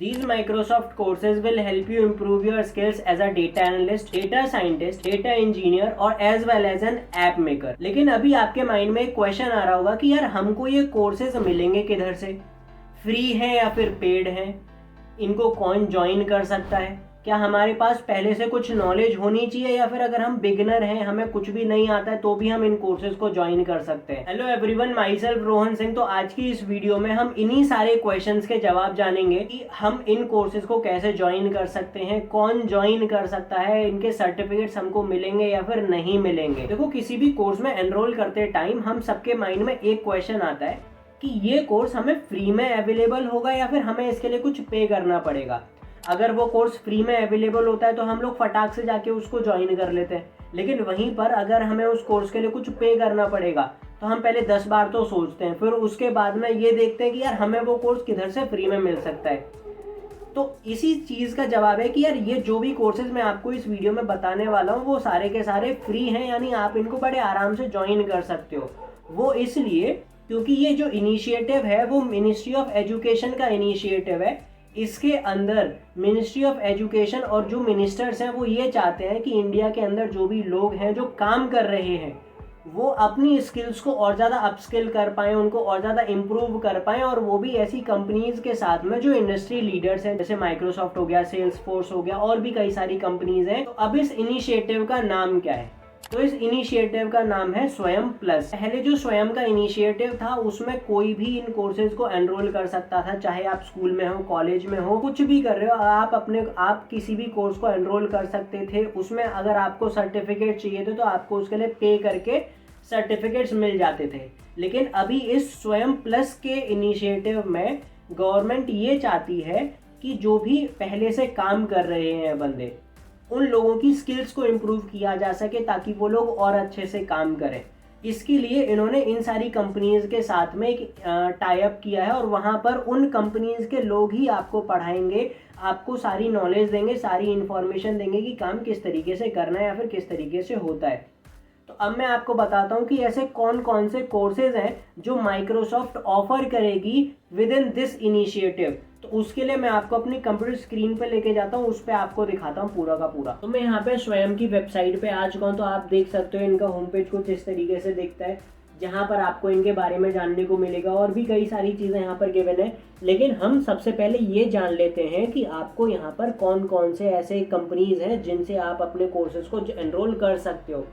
These Microsoft courses will help you improve your skills as a data analyst, data scientist, data engineer और as well as an app maker। लेकिन अभी आपके mind में एक question आ रहा होगा कि यार हमको ये कोर्सेज मिलेंगे किधर से, फ्री हैं या फिर पेड हैं, इनको कौन ज्वाइन कर सकता है, क्या हमारे पास पहले से कुछ नॉलेज होनी चाहिए या फिर अगर हम बिगिनर हैं, हमें कुछ भी नहीं आता है तो भी हम इन कोर्सेज को ज्वाइन कर सकते हैं। Hello everyone, my self Rohan Singh. तो आज की इस वीडियो में हम इन्हीं सारे क्वेश्चंस के जवाब जानेंगे कि हम इन कोर्सेज को कैसे ज्वाइन कर सकते हैं, कौन ज्वाइन कर सकता है, इनके सर्टिफिकेट्स हमको मिलेंगे या फिर नहीं मिलेंगे। देखो, किसी भी कोर्स में एनरोल करते टाइम हम सबके माइंड में एक क्वेश्चन आता है कि ये कोर्स हमें फ्री में अवेलेबल होगा या फिर हमें इसके लिए कुछ पे करना पड़ेगा। अगर वो कोर्स फ्री में अवेलेबल होता है तो हम लोग फटाक से जाके उसको ज्वाइन कर लेते हैं, लेकिन वहीं पर अगर हमें उस कोर्स के लिए कुछ पे करना पड़ेगा तो हम पहले 10 बार तो सोचते हैं, फिर उसके बाद में ये देखते हैं कि यार हमें वो कोर्स किधर से फ्री में मिल सकता है। तो इसी चीज़ का जवाब है कि यार ये जो भी कोर्सेज मैं आपको इस वीडियो में बताने वाला हूँ वो सारे के सारे फ्री हैं, यानी आप इनको बड़े आराम से ज्वाइन कर सकते हो। वो इसलिए क्योंकि ये जो इनिशिएटिव है वो मिनिस्ट्री ऑफ एजुकेशन का इनिशिएटिव है। इसके अंदर मिनिस्ट्री ऑफ एजुकेशन और जो मिनिस्टर्स हैं वो ये चाहते हैं कि इंडिया के अंदर जो भी लोग हैं जो काम कर रहे हैं वो अपनी स्किल्स को और ज़्यादा अपस्किल कर पाएँ, उनको और ज़्यादा इम्प्रूव कर पाएँ, और वो भी ऐसी कंपनीज़ के साथ में जो इंडस्ट्री लीडर्स हैं, जैसे माइक्रोसॉफ्ट हो गया, सेल्सफोर्स हो गया, और भी कई सारी कंपनीज़ हैं। तो अब इस इनिशिएटिव का नाम क्या है? तो इस इनिशिएटिव का नाम है स्वयं प्लस। पहले जो स्वयं का इनिशिएटिव था उसमें कोई भी इन कोर्सेज को एनरोल कर सकता था, चाहे आप स्कूल में हो, कॉलेज में हो, कुछ भी कर रहे हो, आप किसी भी कोर्स को एनरोल कर सकते थे। उसमें अगर आपको सर्टिफिकेट चाहिए थे तो आपको उसके लिए पे करके सर्टिफिकेट्स मिल जाते थे। लेकिन अभी इस स्वयं प्लस के इनिशिएटिव में गवर्नमेंट ये चाहती है कि जो भी पहले से काम कर रहे हैं बंदे, उन लोगों की स्किल्स को इम्प्रूव किया जा सके ताकि वो लोग और अच्छे से काम करें। इसके लिए इन्होंने इन सारी कंपनीज के साथ में एक टाई अप किया है और वहाँ पर उन कंपनीज के लोग ही आपको पढ़ाएंगे, आपको सारी नॉलेज देंगे, सारी इन्फॉर्मेशन देंगे कि काम किस तरीके से करना है या फिर किस तरीके से होता है। तो अब मैं आपको बताता हूँ कि ऐसे कौन कौन से कोर्सेज हैं जो माइक्रोसॉफ्ट ऑफर करेगी विद इन दिस इनिशिएटिव। तो उसके लिए मैं आपको अपनी कंप्यूटर स्क्रीन पे लेके जाता हूँ, उस पर आपको दिखाता हूँ पूरा का पूरा। तो मैं यहाँ पे स्वयं की वेबसाइट पे आ चुका हूँ। तो आप देख सकते हो इनका होम पेज कुछ इस तरीके से दिखता है, जहाँ पर आपको इनके बारे में जानने को मिलेगा और भी कई सारी चीज़ें यहाँ पर गिवन है। लेकिन हम सबसे पहले ये जान लेते हैं कि आपको यहाँ पर कौन कौन से ऐसे कंपनीज हैं जिनसे आप अपने कोर्सेज को एनरोल कर सकते हो।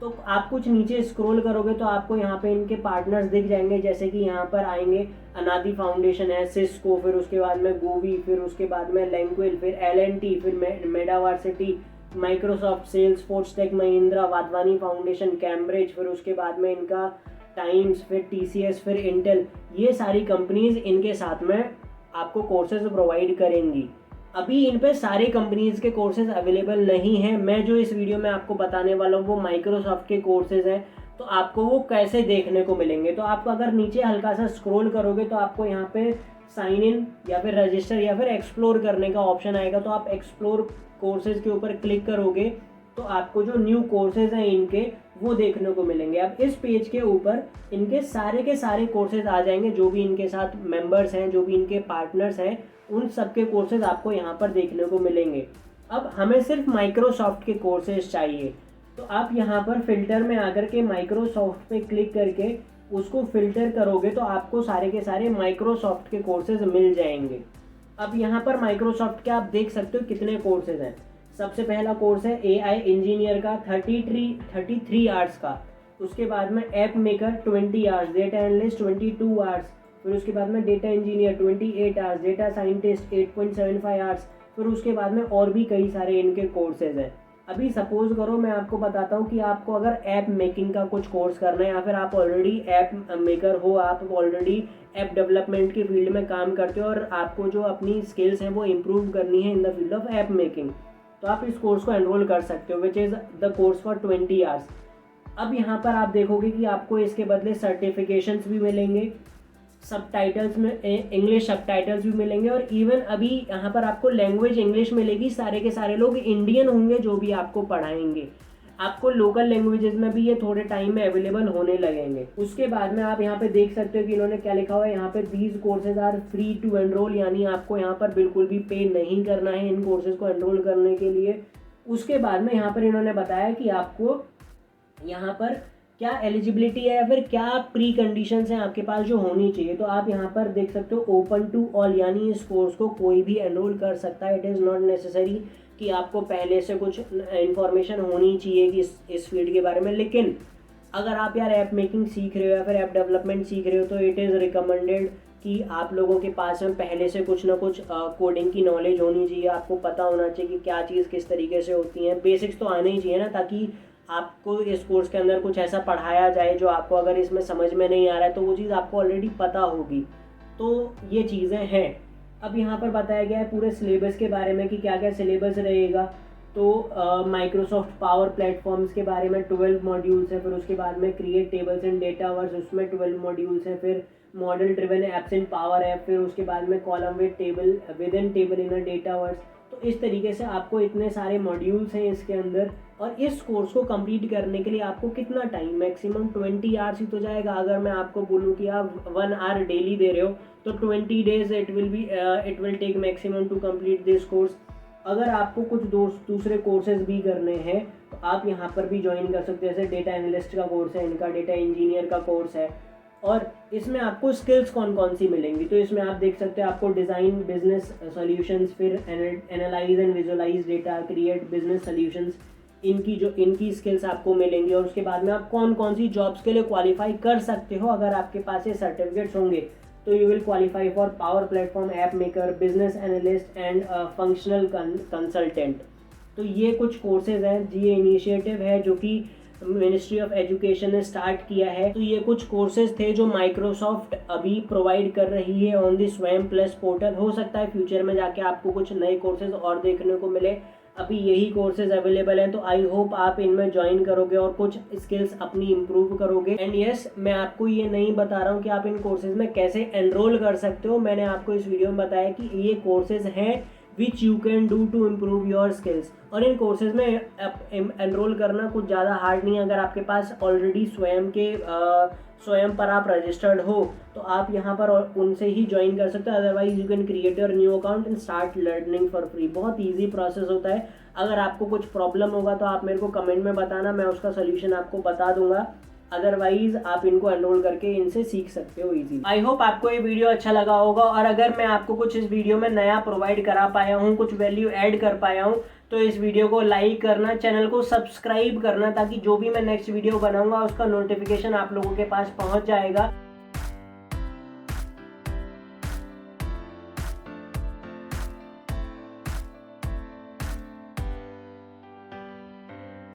तो आप कुछ नीचे स्क्रॉल करोगे तो आपको यहाँ पे इनके पार्टनर्स दिख जाएंगे, जैसे कि यहाँ पर आएंगे अनादि फाउंडेशन है, सिस्को, फिर उसके बाद में गोवी, फिर उसके बाद में लैंक्वेल, फिर L&T, फिर मेडावर्सिटी, Microsoft, Salesforce, Tech Mahindra, Wadhwani Foundation, Cambridge, फिर उसके बाद में इनका टाइम्स, फिर TCS, फिर इंटेल। ये सारी कंपनीज इनके साथ में आपको कोर्सेज प्रोवाइड करेंगी। अभी इन पे सारी कंपनीज के कोर्सेज अवेलेबल नहीं हैं। मैं जो इस वीडियो में आपको बताने वाला हूँ वो माइक्रोसॉफ्ट के कोर्सेज हैं। तो आपको वो कैसे देखने को मिलेंगे? तो आपको अगर नीचे हल्का सा स्क्रॉल करोगे तो आपको यहाँ पे साइन इन या फिर रजिस्टर या फिर एक्सप्लोर करने का ऑप्शन आएगा। तो आप एक्सप्लोर कोर्सेज के ऊपर क्लिक करोगे तो आपको जो न्यू कोर्सेज हैं इनके वो देखने को मिलेंगे। अब इस पेज के ऊपर इनके सारे कोर्सेज आ जाएंगे, जो भी इनके साथ मेंबर्स हैं, जो भी इनके पार्टनर्स हैं, उन सब के कोर्सेज आपको यहाँ पर देखने को मिलेंगे। अब हमें सिर्फ माइक्रोसॉफ्ट के कोर्सेज चाहिए, तो आप यहाँ पर फिल्टर में आकर के माइक्रोसॉफ्ट पे क्लिक करके उसको फिल्टर करोगे तो आपको सारे के सारे माइक्रोसॉफ्ट के कोर्सेज मिल जाएंगे। अब यहाँ पर माइक्रोसॉफ्ट के आप देख सकते हो कितने कोर्सेज हैं। सबसे पहला कोर्स है AI इंजीनियर का 33 आवर्स का, उसके बाद में app maker 20 hours, data analyst 22 hours, फिर उसके बाद में data engineer 28 hours, data scientist 8.75 hours, फिर उसके बाद में और भी कई सारे इनके कोर्सेज हैं। अभी सपोज करो मैं आपको बताता हूँ कि आपको अगर ऐप मेकिंग का कुछ कोर्स करना है या फिर आप ऑलरेडी ऐप मेकर हो, आप ऑलरेडी ऐप डेवलपमेंट की फील्ड में काम करते हो और आपको जो अपनी स्किल्स हैं वो इम्प्रूव करनी है in the field of app making, तो आप इस कोर्स को एनरोल कर सकते हो, which is the course for 20 hours. अब यहाँ पर आप देखोगे कि आपको इसके बदले सर्टिफिकेशंस भी मिलेंगे, सबटाइटल्स में इंग्लिश सबटाइटल्स भी मिलेंगे, और इवन अभी यहाँ पर आपको लैंग्वेज इंग्लिश मिलेगी। सारे के सारे लोग इंडियन होंगे जो भी आपको पढ़ाएंगे। आपको लोकल लैंग्वेजेस में भी ये थोड़े टाइम में अवेलेबल होने लगेंगे। उसके बाद में आप यहाँ पे देख सकते हो कि इन्होंने क्या लिखा हुआ है यहाँ पे, these courses are free to enrol, यानी आपको यहाँ पर बिल्कुल भी पे नहीं करना है इन कोर्सेज को एनरोल करने के लिए। उसके बाद में यहाँ पर इन्होंने बताया कि आपको यहाँ पर क्या एलिजिबिलिटी है या फिर क्या प्री कंडीशंस हैं आपके पास जो होनी चाहिए। तो आप यहाँ पर देख सकते हो ओपन टू ऑल, यानी इस कोर्स को कोई भी एनरोल कर सकता है। इट इज़ नॉट नेसेसरी कि आपको पहले से कुछ इन्फॉर्मेशन होनी चाहिए कि इस फील्ड के बारे में। लेकिन अगर आप यार ऐप मेकिंग सीख रहे हो या फिर ऐप डेवलपमेंट सीख रहे हो तो इट इज़ रिकमेंडेड कि आप लोगों के पास में पहले से कुछ ना कुछ कोडिंग की नॉलेज होनी चाहिए। आपको पता होना चाहिए कि क्या चीज़ किस तरीके से होती है। बेसिक्स तो आने ही चाहिए ना, ताकि आपको इस कोर्स के अंदर कुछ ऐसा पढ़ाया जाए जो आपको अगर इसमें समझ में नहीं आ रहा है तो वो चीज़ आपको ऑलरेडी पता होगी। तो ये चीज़ें हैं। अब यहाँ पर बताया गया है पूरे सिलेबस के बारे में कि क्या क्या सिलेबस रहेगा। तो माइक्रोसॉफ्ट पावर प्लेटफॉर्म्स के बारे में 12 मॉड्यूल्स हैं, फिर उसके बाद में क्रिएट टेबल्स एंड डेटावर्स, उसमें 12 मॉड्यूल्स हैं, फिर model driven apps in Power app, फिर उसके बाद में column with table with in table in a dataverse. तो इस तरीके से आपको इतने सारे मॉड्यूल्स हैं इसके अंदर। और इस कोर्स को कंप्लीट करने के लिए आपको कितना टाइम, मैक्सिमम 20 आवर्स ही तो जाएगा। अगर मैं आपको बोलूँ कि आप 1 आवर डेली दे रहे हो तो 20 days it will take maximum to complete this course. अगर आपको कुछ दूसरे कोर्सेज भी करने हैं तो आप यहाँ पर भी ज्वाइन कर सकते हैं। जैसे डेटा एनालिस्ट का कोर्स है इनका, डेटा इंजीनियर का कोर्स है। और इसमें आपको स्किल्स कौन कौन सी मिलेंगी तो इसमें आप देख सकते हैं आपको डिज़ाइन बिजनेस सॉल्यूशंस, फिर analyse and visualise data, create business solutions, इनकी स्किल्स आपको मिलेंगी। और उसके बाद में आप कौन कौन सी जॉब्स के लिए क्वालिफाई कर सकते हो अगर आपके पास ये सर्टिफिकेट्स होंगे। तो you will qualify for power platform app maker, business analyst and functional consultant. तो ये कुछ कोर्सेज हैं, ये इनिशिएटिव है जो कि मिनिस्ट्री ऑफ एजुकेशन ने स्टार्ट किया है। तो ये कुछ कोर्सेज थे जो माइक्रोसॉफ्ट अभी प्रोवाइड कर रही है ऑन द स्वयं प्लस पोर्टल। हो सकता है फ्यूचर में जाके आपको कुछ नए कोर्सेज और देखने को मिले। अभी यही कोर्सेज अवेलेबल हैं, तो आई होप आप इनमें ज्वाइन करोगे और कुछ स्किल्स अपनी इम्प्रूव करोगे। एंड यस, मैं आपको ये नहीं बता रहा हूँ कि आप इन कोर्सेज में कैसे एनरोल कर सकते हो। मैंने आपको इस वीडियो में बताया कि ये कोर्सेज हैं which you can do to improve your skills. और इन कोर्सेज में एनरोल करना कुछ ज़्यादा हार्ड नहीं है। अगर आपके पास ऑलरेडी स्वयं पर आप रजिस्टर्ड हो तो आप यहाँ पर उनसे ही ज्वाइन कर सकते हो। Otherwise you can create your new account and start learning for free. बहुत ईजी प्रोसेस होता है। अगर आपको कुछ प्रॉब्लम होगा तो आप मेरे को कमेंट में बताना, मैं उसका सोल्यूशन आपको बता दूंगा। अदरवाइज आप इनको एनरोल करके इनसे सीख सकते हो इजी। आई होप आपको ये वीडियो अच्छा लगा होगा। और अगर मैं आपको कुछ इस वीडियो में नया प्रोवाइड करा पाया हूँ, कुछ वैल्यू ऐड कर पाया हूँ, तो इस वीडियो को लाइक करना, चैनल को सब्सक्राइब करना, ताकि जो भी मैं नेक्स्ट वीडियो बनाऊंगा उसका नोटिफिकेशन आप लोगों के पास पहुंच जाएगा।